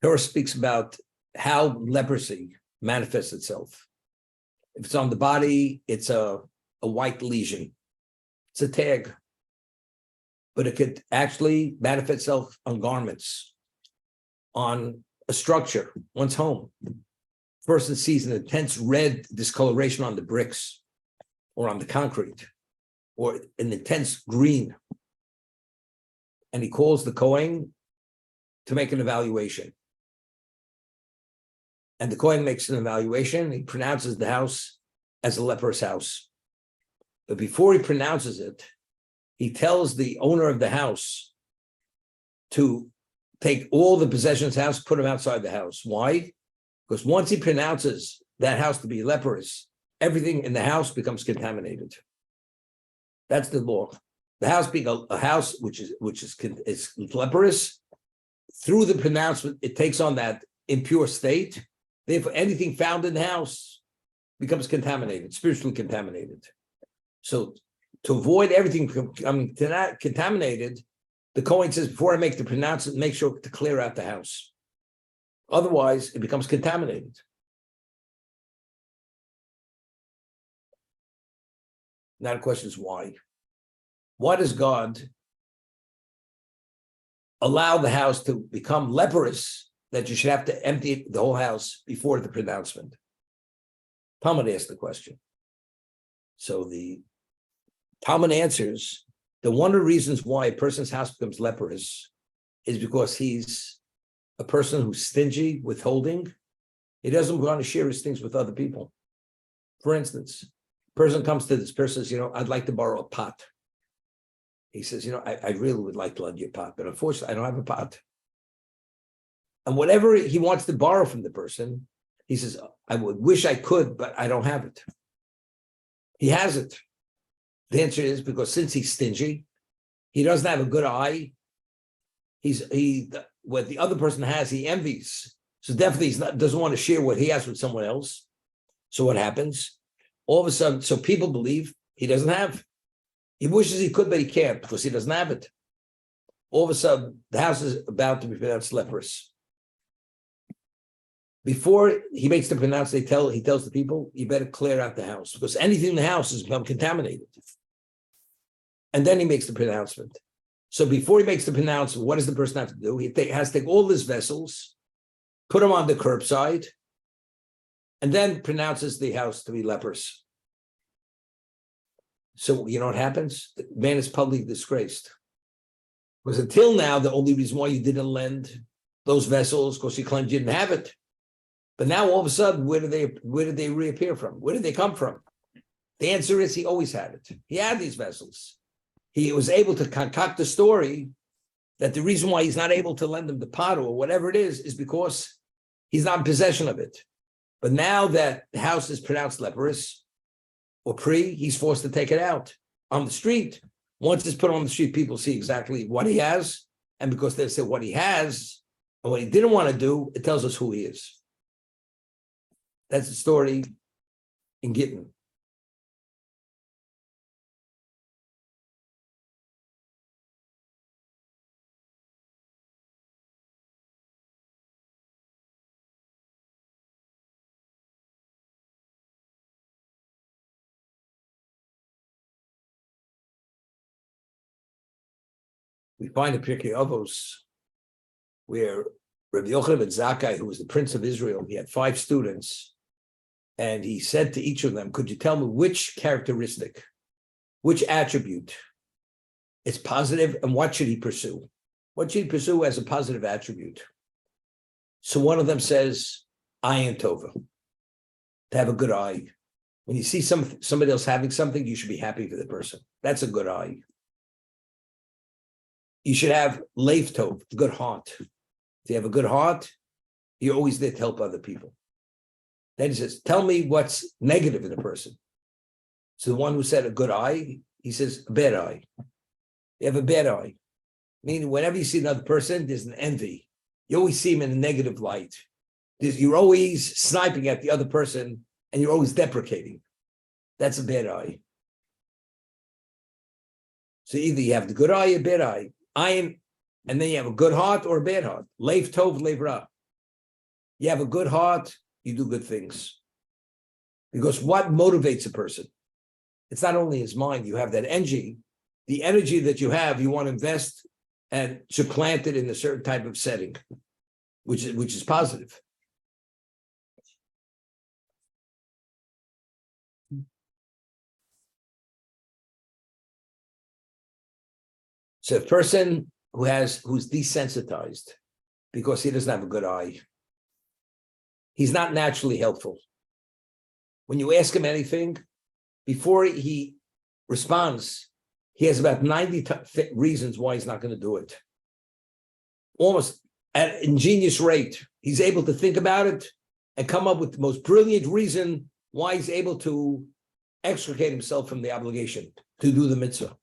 Torah speaks about how leprosy manifests itself. If it's on the body, it's a white lesion. It's a tag. But it could actually manifest itself on garments, on a structure, one's home. Person sees an intense red discoloration on the bricks or on the concrete, or an intense green. And he calls the Kohen to make an evaluation. And the Kohen makes an evaluation. He pronounces the house as a leprous house. But before he pronounces it, he tells the owner of the house to take all the possessions of the house, put them outside the house. Why? Because once he pronounces that house to be leprous, everything in the house becomes contaminated. That's the law. The house being a house which is leprous, through the pronouncement, it takes on that impure state. Therefore, anything found in the house becomes contaminated, spiritually contaminated. So to avoid everything becoming contaminated, the Kohen says, before I make the pronouncement, make sure to clear out the house. Otherwise, it becomes contaminated. Now the question is why? Why does God allow the house to become leprous that you should have to empty the whole house before the pronouncement? Talmud asked the question. So the Talmud answers that one of the reasons why a person's house becomes leprous is because he's a person who's stingy, withholding. He doesn't want to share his things with other people. For instance, a person comes to this person says, I'd like to borrow a pot. He says, I really would like to lend you a pot, but unfortunately, I don't have a pot. And whatever he wants to borrow from the person, he says, I would wish I could, but I don't have it. He has it. The answer is because since he's stingy, he doesn't have a good eye. What the other person has, he envies. So definitely doesn't want to share what he has with someone else. So what happens? All of a sudden, so people believe he doesn't have. He wishes he could, but he can't because he doesn't have it. All of a sudden, the house is about to be pronounced leprous. Before he makes the pronouncement, he tells the people, you better clear out the house because anything in the house has become contaminated. And then he makes the pronouncement. So before he makes the pronouncement, what does the person have to do? He has to take all his vessels, put them on the curbside, and then pronounces the house to be leprous. So you know what happens? The man is publicly disgraced. Because until now, the only reason why you didn't lend those vessels, because you claimed you didn't have it. But now all of a sudden, where did they reappear from? Where did they come from? The answer is he always had it. He had these vessels. He was able to concoct a story that the reason why he's not able to lend them the pot or whatever it is because he's not in possession of it. But now that the house is pronounced leprous or he's forced to take it out on the street. Once it's put on the street, people see exactly what he has. And because they say what he has and what he didn't want to do, it tells us who he is. That's the story in Gittin. We find in Pirkei Avos where Rabbi Yochanan ben Zakkai, who was the prince of Israel, he had 5 students, and he said to each of them, could you tell me which characteristic, which attribute is positive, and what should he pursue? What should he pursue as a positive attribute? So one of them says, ayin tova, to have a good eye. When you see somebody else having something, you should be happy for the person. That's a good eye. You should have lev tov, a good heart. If you have a good heart, you're always there to help other people. Then he says, tell me what's negative in a person. So the one who said a good eye, he says a bad eye. You have a bad eye. Meaning whenever you see another person, there's an envy. You always see him in a negative light. You're always sniping at the other person and you're always deprecating. That's a bad eye. So either you have the good eye or bad eye. And then you have a good heart or a bad heart. Lev tov, lev ra. You have a good heart, you do good things. Because what motivates a person? It's not only his mind, you have that energy. The energy that you have, you want to invest and supplant it in a certain type of setting, which is positive. So a person who's desensitized because he doesn't have a good eye, he's not naturally helpful. When you ask him anything, before he responds, he has about 90 reasons why he's not going to do it. Almost at an ingenious rate. He's able to think about it and come up with the most brilliant reason why he's able to extricate himself from the obligation to do the mitzvah.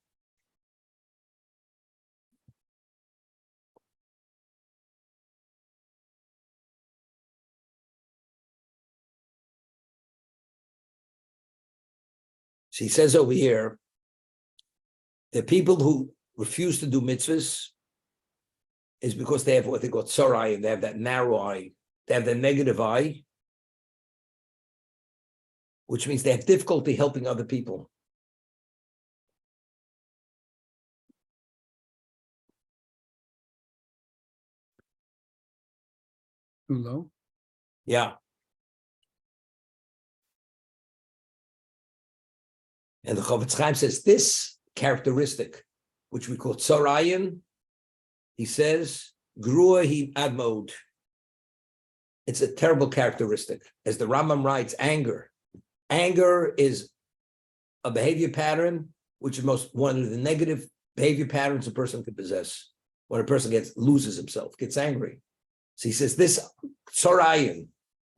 So he says over here, the people who refuse to do mitzvahs is because they have what they call tsarai, and they have that narrow eye. They have the negative eye, which means they have difficulty helping other people. Too low? Yeah. And the Chofetz Chaim says this characteristic, which we call tzarayin, he says, grua hi admod. It's a terrible characteristic. As the Rambam writes, anger. Anger is a behavior pattern, which is one of the negative behavior patterns a person can possess. When a person loses himself, gets angry. So he says, this tzarayin,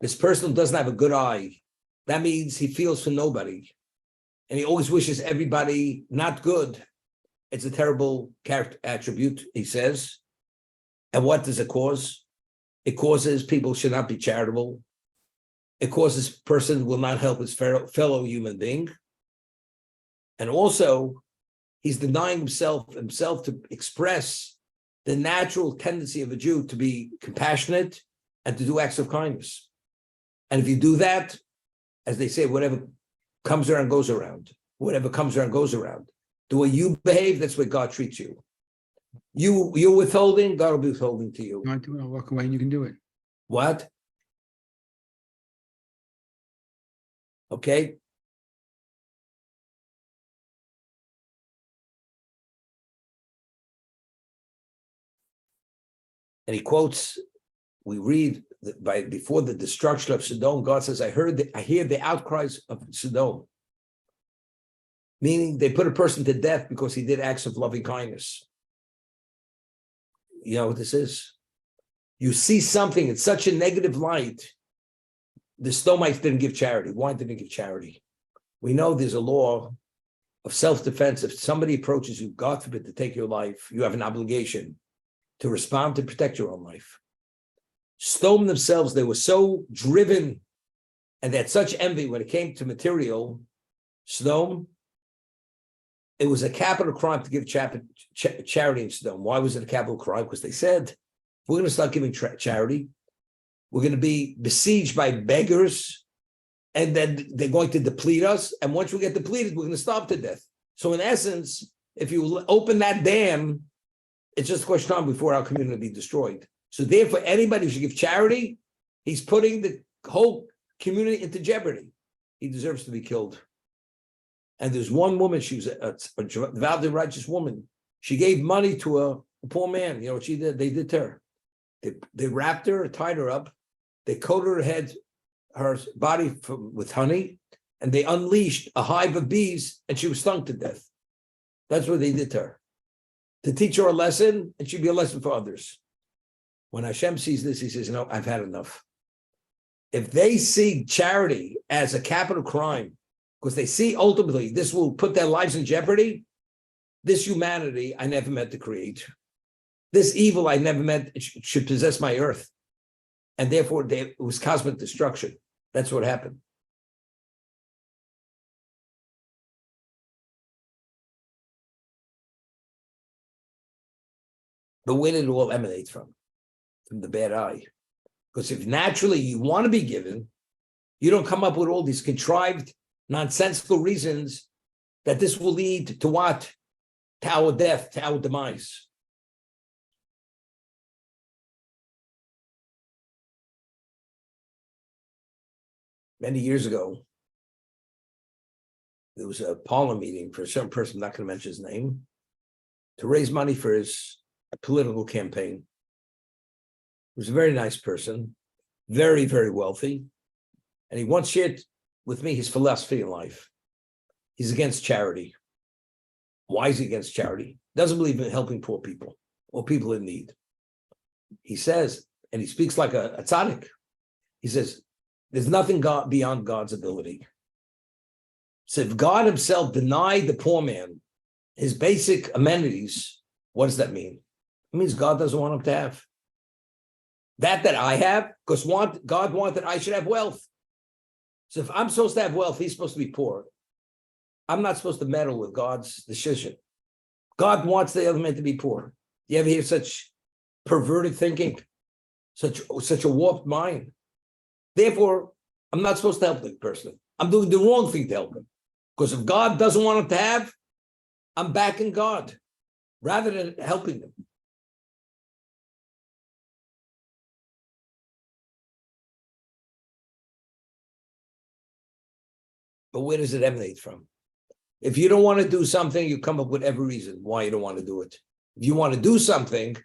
this person who doesn't have a good eye, that means he feels for nobody. And he always wishes everybody not good. It's a terrible character attribute, he says. And what does it cause? It causes people should not be charitable. It causes person will not help his fellow human being. And also, he's denying himself to express the natural tendency of a Jew to be compassionate and to do acts of kindness. And if you do that, as they say, whatever comes around goes around. Whatever comes around goes around. The way you behave, that's what God treats you. You're withholding, God will be withholding to you. You want to do it, I'll walk away and you can do it. What? Okay. And he quotes, we read before the destruction of Sodom, God says, I hear the outcries of Sodom. Meaning they put a person to death because he did acts of loving kindness. You know what this is? You see something in such a negative light. The Sodomites didn't give charity. Why didn't they give charity? We know there's a law of self-defense. If somebody approaches you, God forbid, to take your life, you have an obligation to respond to protect your own life. Sodom themselves, they were so driven and they had such envy when it came to material. Sodom, it was a capital crime to give charity in Sodom. Why was it a capital crime? Because they said, we're going to start giving charity. We're going to be besieged by beggars, and then they're going to deplete us. And once we get depleted, we're going to starve to death. So in essence, if you open that dam, it's just a question of time before our community will be destroyed. So therefore, anybody who should give charity, he's putting the whole community into jeopardy. He deserves to be killed. And there's one woman, she was a devout and righteous woman. She gave money to a poor man. You know what she did? They did to her. They wrapped her, tied her up. They coated her body with honey, and they unleashed a hive of bees, and she was stung to death. That's what they did to her. To teach her a lesson, and she'd be a lesson for others. When Hashem sees this, he says, no, I've had enough. If they see charity as a capital crime, because they see ultimately this will put their lives in jeopardy, this humanity I never meant to create. This evil I never meant should possess my earth. And therefore, it was cosmic destruction. That's what happened. But where did it all emanate from? From the bad eye. Because if naturally you want to be given, you don't come up with all these contrived, nonsensical reasons that this will lead to what? To our death, to our demise. Many years ago, there was a parlor meeting for a certain person, I'm not going to mention his name, to raise money for his political campaign. He was a very nice person, very, very wealthy. And he once shared with me his philosophy in life. He's against charity. Why is he against charity? Doesn't believe in helping poor people or people in need. He says, and he speaks like a tzaddik, he says, there's nothing beyond God's ability. So if God himself denied the poor man his basic amenities, what does that mean? It means God doesn't want him to have. That I have, because God wanted I should have wealth. So if I'm supposed to have wealth, he's supposed to be poor. I'm not supposed to meddle with God's decision. God wants the other man to be poor. You ever hear such perverted thinking? Such a warped mind. Therefore, I'm not supposed to help the person. I'm doing the wrong thing to help him. Because if God doesn't want him to have, I'm backing God rather than helping him. But where does it emanate from? If you don't want to do something, you come up with every reason why you don't want to do it. If you want to do something,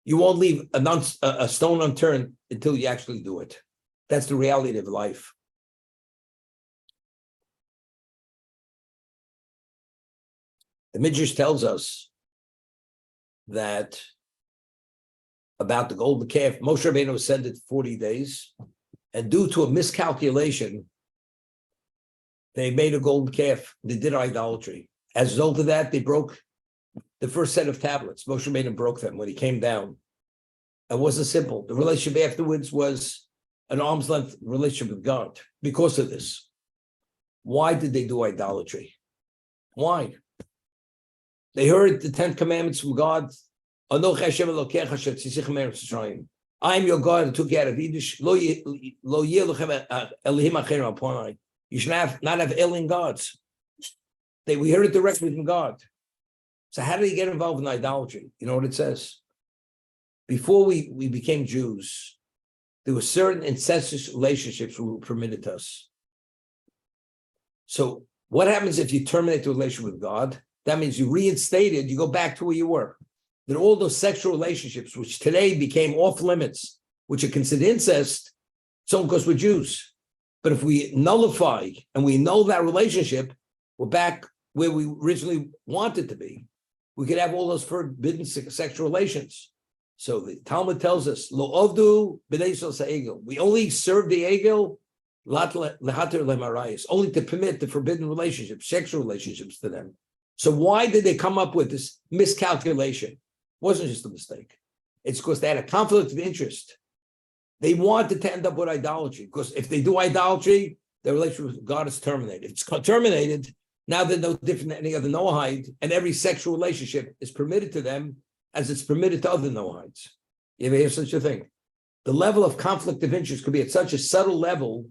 you won't leave a stone unturned until you actually do it. That's the reality of life. The Midrash tells us that about the golden calf, Moshe Rabbeinu ascended 40 days, and due to a miscalculation, they made a golden calf. They did idolatry. As a result of that, they broke the first set of tablets. Moshe Rabbeinu broke them when he came down. It wasn't simple. The relationship afterwards was an arm's length relationship with God because of this. Why did they do idolatry? Why? They heard the 10 commandments from God. I am your God who took you out of Egypt. You should not have alien gods. We heard it directly from God. So how did he get involved in idolatry? You know what it says? Before we became Jews, there were certain incestuous relationships that were permitted to us. So what happens if you terminate the relationship with God? That means you reinstated, you go back to where you were. Then all those sexual relationships, which today became off limits, which are considered incest, so because we're Jews. But if we nullify and we know that relationship, we're back where we originally wanted to be. We could have all those forbidden sexual relations. So the Talmud tells us, Lo ovdu b'nei egel. We only serve the egel lehater lemarayis, only to permit the forbidden relationships, sexual relationships to them. So why did they come up with this miscalculation? It wasn't just a mistake. It's because they had a conflict of interest. They wanted to end up with idolatry, because if they do idolatry, their relationship with God is terminated. If it's terminated, now they're no different than any other Noahide, and every sexual relationship is permitted to them as it's permitted to other Noahides. You ever hear such a thing? The level of conflict of interest could be at such a subtle level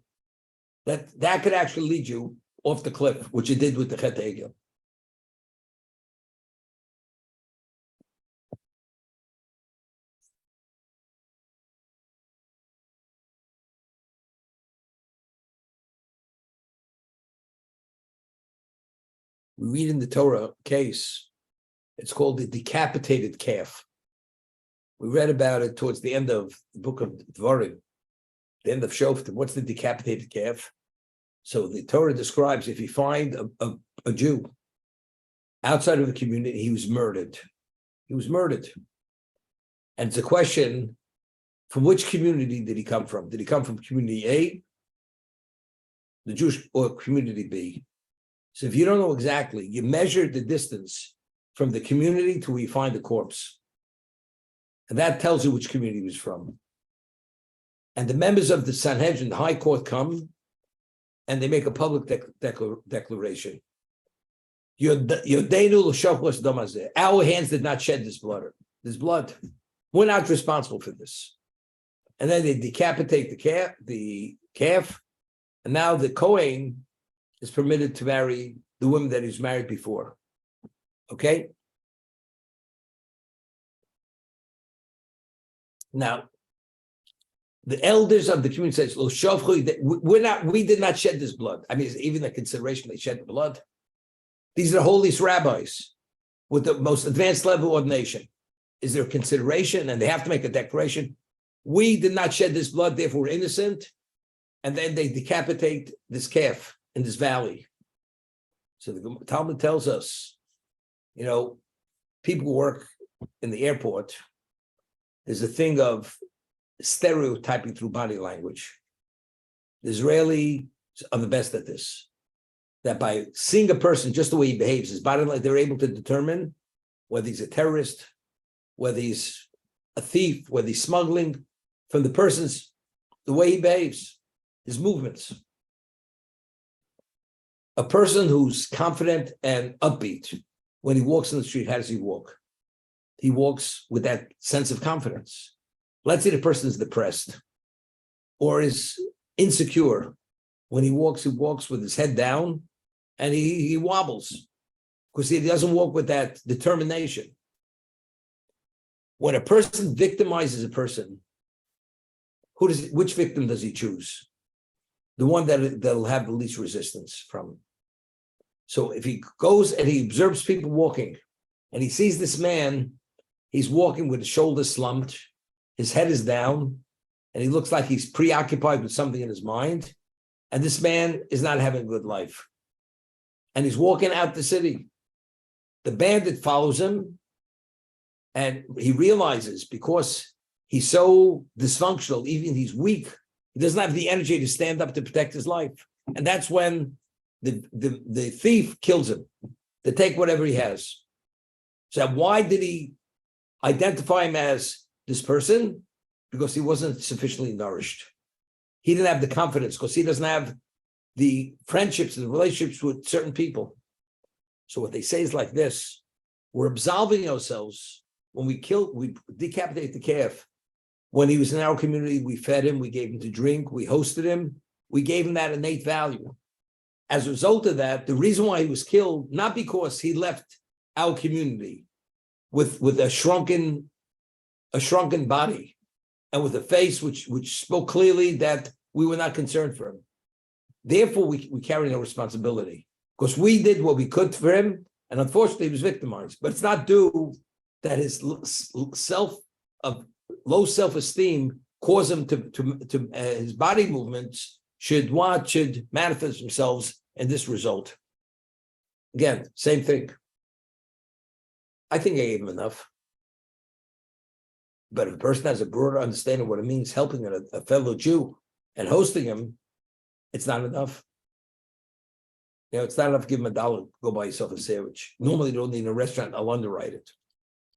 that could actually lead you off the cliff, which it did with the Chet Egel. We read in the Torah case, it's called the decapitated calf. We read about it towards the end of the book of Dvarim, the end of Shoftim. What's the decapitated calf? So the Torah describes if you find a Jew outside of the community, he was murdered. He was murdered. And it's a question, from which community did he come from? Did he come from community A, the Jewish, or community B? So if you don't know exactly, you measure the distance from the community to where you find the corpse. And that tells you which community he was from. And the members of the Sanhedrin, the High Court, come and they make a public declaration. Our hands did not shed this blood. This blood. We're not responsible for this. and then they decapitate the calf, and now the Kohen is permitted to marry the woman that he's married before. Okay? Now, the elders of the community says, we did not shed this blood. I mean, even the consideration they shed the blood. These are the holiest rabbis with the most advanced level of ordination. Is there consideration? And they have to make a declaration. We did not shed this blood, therefore we're innocent. And then they decapitate this calf in this valley. So the Talmud tells us, people work in the airport. There's a thing of stereotyping through body language. The Israelis are the best at this. That by seeing a person just the way he behaves, his body language, they're able to determine whether he's a terrorist, whether he's a thief, whether he's smuggling, from the person's, the way he behaves, his movements. A person who's confident and upbeat, when he walks in the street, how does he walk? He walks with that sense of confidence. Let's say the person is depressed or is insecure. When he walks with his head down and he wobbles because he doesn't walk with that determination. When a person victimizes a person, which victim does he choose? The one that'll have the least resistance from him. So if he goes and he observes people walking and he sees this man, he's walking with his shoulders slumped, his head is down, and he looks like he's preoccupied with something in his mind, and this man is not having a good life. And he's walking out the city. The bandit follows him, and he realizes because he's so dysfunctional, even he's weak, he doesn't have the energy to stand up to protect his life. And that's when the thief kills him to take whatever he has. So why did he identify him as this person? Because he wasn't sufficiently nourished. He didn't have the confidence because he doesn't have the friendships and the relationships with certain people. So what they say is like this: we're absolving ourselves when we decapitate the calf. When he was in our community, we fed him, we gave him to drink, we hosted him, we gave him that innate value. As a result of that, the reason why he was killed, not because he left our community with a shrunken body and with a face which spoke clearly that we were not concerned for him. Therefore, we carry no responsibility because we did what we could for him, and unfortunately, he was victimized. But it's not due that his low self-esteem caused him to his body movements should manifest themselves in this result. Again, same thing. I think I gave him enough. But if a person has a broader understanding of what it means helping a fellow Jew and hosting him, it's not enough. It's not enough to give him $1, go buy yourself a sandwich. Normally, you don't need a restaurant, I'll underwrite it.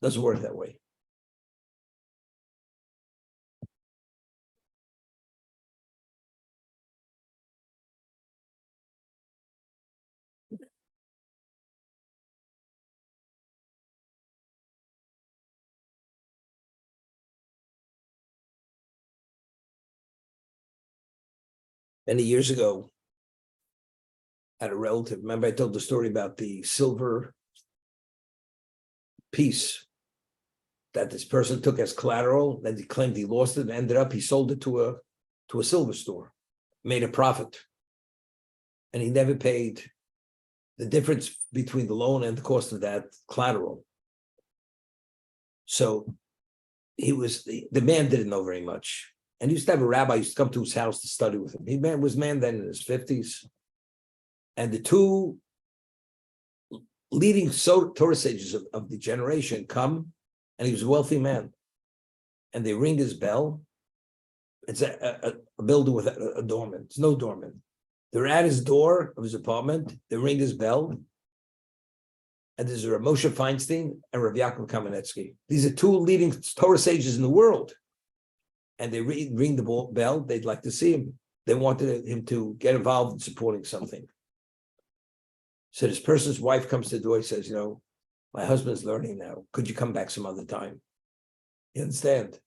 Doesn't work that way. Many years ago, I had a relative. Remember, I told the story about the silver piece that this person took as collateral. Then he claimed he lost it and ended up he sold it to a silver store, made a profit, and he never paid the difference between the loan and the cost of that collateral. So the man didn't know very much. And he used to have a rabbi used to come to his house to study with him. He was then in his 50s. And the two leading Torah sages of the generation come, and he was a wealthy man. And they ring his bell. It's a building with a doorman. It's no doorman. They're at his door of his apartment. They ring his bell. And there's Rav Moshe Feinstein and Rav Yaakov Kamenetsky. These are two leading Torah sages in the world. And they ring the bell. They'd like to see him. They wanted him to get involved in supporting something. So this person's wife comes to the door. He says, my husband's learning now. Could you come back some other time? You understand?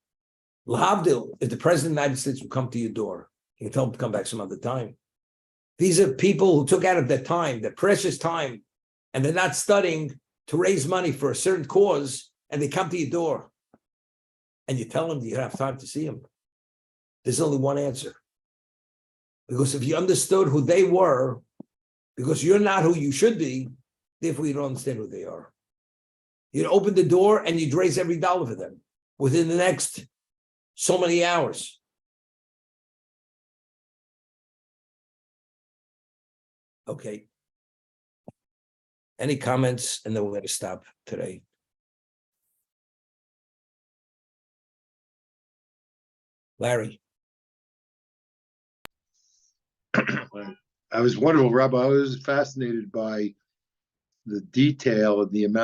Lahavdil, if the president of the United States will come to your door, you can tell him to come back some other time. These are people who took out of their time, their precious time, and they're not studying to raise money for a certain cause, and they come to your door. And you tell them you have time to see them. There's only one answer. Because if you understood who they were, because you're not who you should be, therefore you don't understand who they are. You'd open the door and you'd raise every dollar for them within the next so many hours. Okay. Any comments? And then we're going to stop today. Larry. I was wonderful, Rabbi. I was fascinated by the detail and the amount